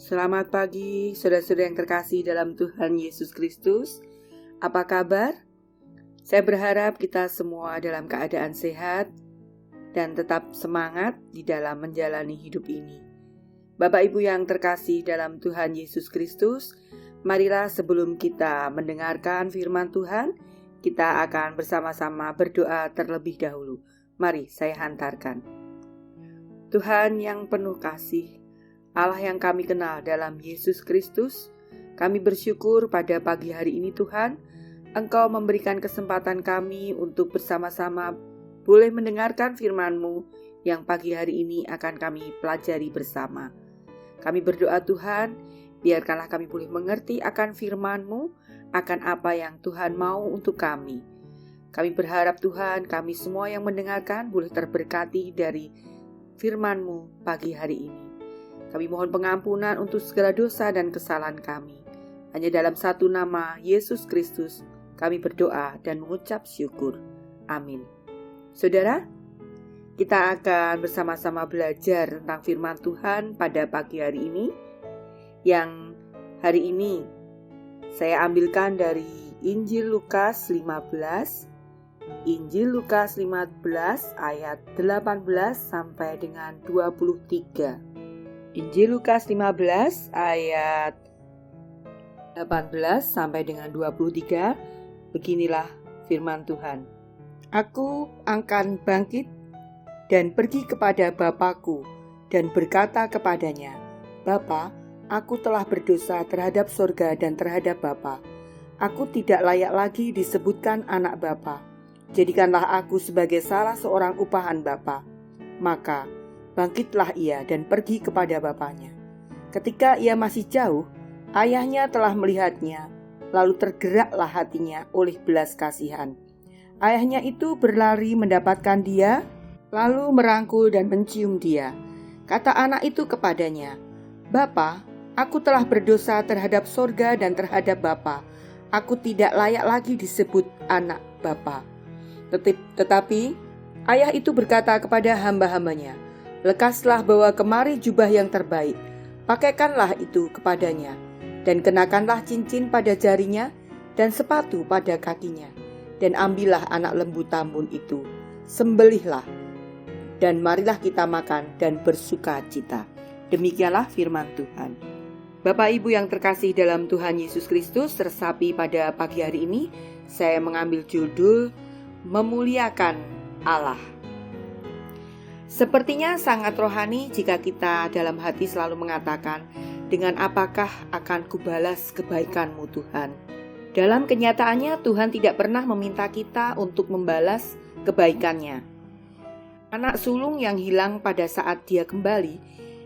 Selamat pagi, saudara-saudara yang terkasih dalam Tuhan Yesus Kristus. Apa kabar? Saya berharap kita semua dalam keadaan sehat dan tetap semangat di dalam menjalani hidup ini. Bapak Ibu yang terkasih dalam Tuhan Yesus Kristus, marilah sebelum kita mendengarkan firman Tuhan, kita akan bersama-sama berdoa terlebih dahulu. Mari saya hantarkan. Tuhan yang penuh kasih, Allah yang kami kenal dalam Yesus Kristus, kami bersyukur pada pagi hari ini Tuhan, Engkau memberikan kesempatan kami untuk bersama-sama boleh mendengarkan firman-Mu yang pagi hari ini akan kami pelajari bersama. Kami berdoa Tuhan, biarkanlah kami boleh mengerti akan firman-Mu, akan apa yang Tuhan mau untuk kami. Kami berharap Tuhan, kami semua yang mendengarkan boleh terberkati dari firman-Mu pagi hari ini. Kami mohon pengampunan untuk segala dosa dan kesalahan kami. Hanya dalam satu nama, Yesus Kristus, kami berdoa dan mengucap syukur. Amin. Saudara, kita akan bersama-sama belajar tentang firman Tuhan pada pagi hari ini. Yang hari ini saya ambilkan dari Injil Lukas 15. Injil Lukas 15 ayat 18 sampai dengan 23. Injil Lukas 15 ayat 18 sampai dengan 23. Beginilah firman Tuhan. Aku akan bangkit dan pergi kepada Bapakku dan berkata kepadanya, Bapa, aku telah berdosa terhadap sorga dan terhadap Bapa. Aku tidak layak lagi disebutkan anak Bapa. Jadikanlah aku sebagai salah seorang upahan Bapa. Maka bangkitlah ia dan pergi kepada bapaknya. Ketika ia masih jauh, ayahnya telah melihatnya, lalu tergeraklah hatinya oleh belas kasihan. Ayahnya itu berlari mendapatkan dia, lalu merangkul dan mencium dia. Kata anak itu kepadanya, Bapa, aku telah berdosa terhadap sorga dan terhadap Bapa. Aku tidak layak lagi disebut anak Bapa. Tetapi ayah itu berkata kepada hamba-hambanya, lekaslah bawa kemari jubah yang terbaik, pakaikanlah itu kepadanya, dan kenakanlah cincin pada jarinya dan sepatu pada kakinya, dan ambillah anak lembu tambun itu, sembelihlah, dan marilah kita makan dan bersuka cita. Demikianlah firman Tuhan. Bapak Ibu yang terkasih dalam Tuhan Yesus Kristus, resapi pada pagi hari ini, saya mengambil judul Memuliakan Allah. Sepertinya sangat rohani jika kita dalam hati selalu mengatakan, dengan apakah akan kubalas kebaikan-Mu Tuhan. Dalam kenyataannya Tuhan tidak pernah meminta kita untuk membalas kebaikannya. Anak sulung yang hilang pada saat dia kembali,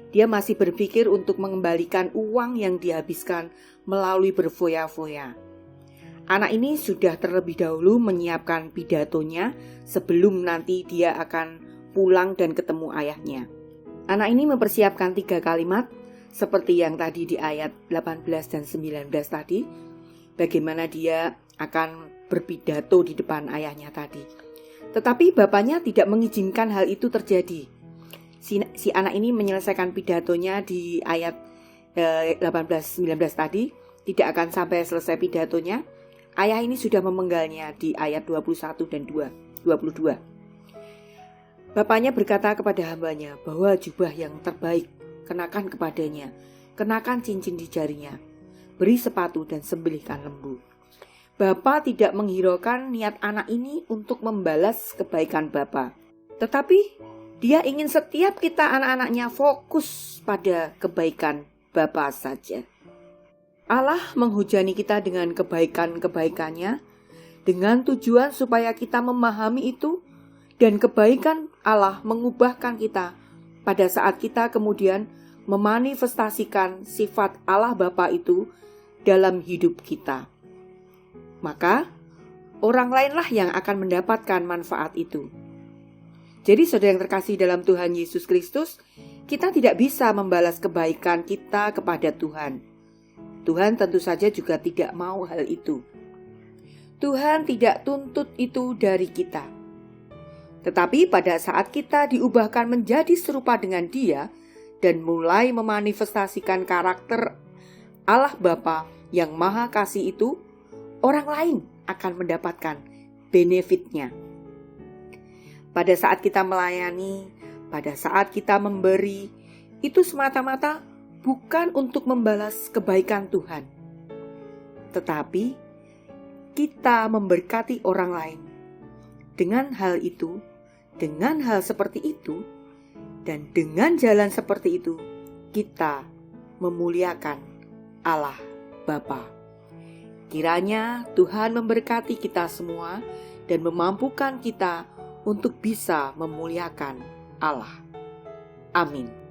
dia masih berpikir untuk mengembalikan uang yang dihabiskan melalui berfoya-foya. Anak ini sudah terlebih dahulu menyiapkan pidatonya sebelum nanti dia akan pulang dan ketemu ayahnya. Anak ini mempersiapkan 3 kalimat seperti yang tadi di ayat 18 dan 19 tadi. Bagaimana dia akan berpidato di depan ayahnya tadi. Tetapi bapaknya tidak mengizinkan hal itu terjadi. Si anak ini menyelesaikan pidatonya di ayat 18-19 tadi. Tidak akan sampai selesai pidatonya. Ayah ini sudah memenggalnya di ayat 21 dan 22. Bapaknya berkata kepada hambanya bahwa jubah yang terbaik kenakan kepadanya, kenakan cincin di jarinya, beri sepatu dan sembelihkan lembu. Bapa tidak menghiraukan niat anak ini untuk membalas kebaikan Bapa. Tetapi dia ingin setiap kita anak-anaknya fokus pada kebaikan Bapa saja. Allah menghujani kita dengan kebaikan-kebaikannya dengan tujuan supaya kita memahami itu. Dan kebaikan Allah mengubahkan kita pada saat kita kemudian memanifestasikan sifat Allah Bapa itu dalam hidup kita. Maka orang lainlah yang akan mendapatkan manfaat itu. Jadi saudara yang terkasih dalam Tuhan Yesus Kristus, kita tidak bisa membalas kebaikan kita kepada Tuhan. Tuhan tentu saja juga tidak mau hal itu. Tuhan tidak tuntut itu dari kita. Tetapi pada saat kita diubahkan menjadi serupa dengan Dia, dan mulai memanifestasikan karakter Allah Bapa yang Maha Kasih itu, orang lain akan mendapatkan benefitnya. Pada saat kita melayani, pada saat kita memberi, itu semata-mata bukan untuk membalas kebaikan Tuhan, tetapi kita memberkati orang lain. Dengan hal itu, dengan hal seperti itu, dan dengan jalan seperti itu, kita memuliakan Allah Bapa. Kiranya Tuhan memberkati kita semua dan memampukan kita untuk bisa memuliakan Allah. Amin.